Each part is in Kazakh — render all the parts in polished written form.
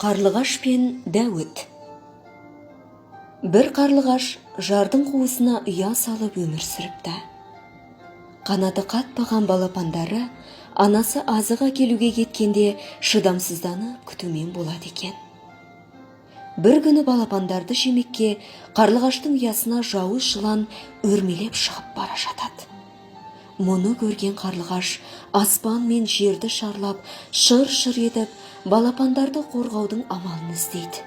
Қарлығаш пен Дәуіт. Бір қарлығаш жардың қуысына ұя салып өмір сүріпті. Қанаты қатпаған балапандары анасы азық әкелуге кеткенде шыдамсызданы күтумен болады екен. Бір күні балапандарды жемекке қарлығаштың ұясына жауыз жылан өрмелеп шығып бара жатады. Мұны көрген қарлығаш аспан мен жерді шарлап, шыр-шыр етіп, балапандарды қорғаудың амалын іздейді.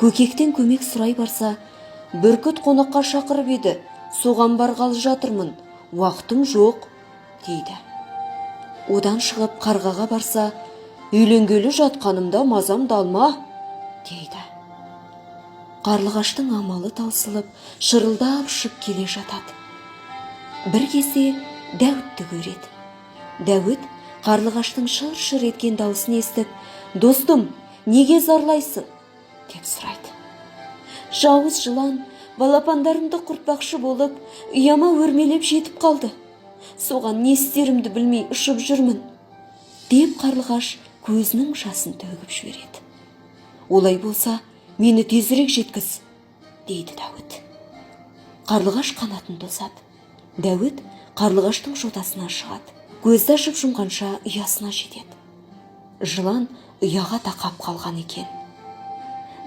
Көкектен көмек сұрай барса, бүркіт қонаққа шақырып еді, соған барғалы жатырмын, уақытым жоқ, дейді. Одан шығып қарғаға барса, үйленгелі жатқанымда мазам далма, дейді. Қарлығаштың амалы таусылып, шырылдап ұшып келе жатады. Бір кезде Дәуітті көреді. Дәуіт қарлығаштың шыр-шыр еткен дауысын естіп, «Достым, неге зарлайсың?» деп сұрайды. «Жауыз жылан балапандарымды құртпақшы болып, ұяма өрмелеп жетіп қалды. Соған не істерімді білмей ұшып жүрмін», деп қарлығаш көзінің жасын төгіп жібереді. «Олай болса, мені тезірек жеткіз», дейді Дәуіт. Қарлығаш қанатын тосады. Дәуіт қарлығаштың жотасына шығады. Көзді ашып жұмғанша ұясына жетеді. Жылан ұяға тақап қалған екен.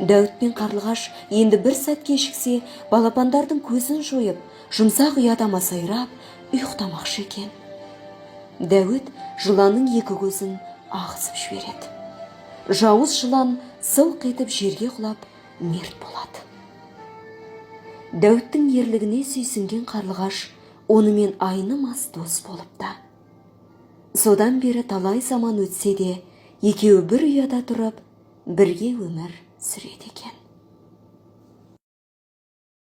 Дәуіт пен қарлығаш енді бір сәт кешіксе, балапандардың көзін жойып, жұмсақ ұяда масайрап, ұйықтамақшы екен. Дәуіт жыланның екі көзін ағызып жібереді. Жауыз жылан сылқ етіп жерге құлап, мерт болады. Дәуіттің ерлігіне сүйсінген қарлығаш онымен айнымас дос болыпты. Содан бері талай заман өтсе де, екеуі бір ұяда тұрып, бірге өмір сүреді екен.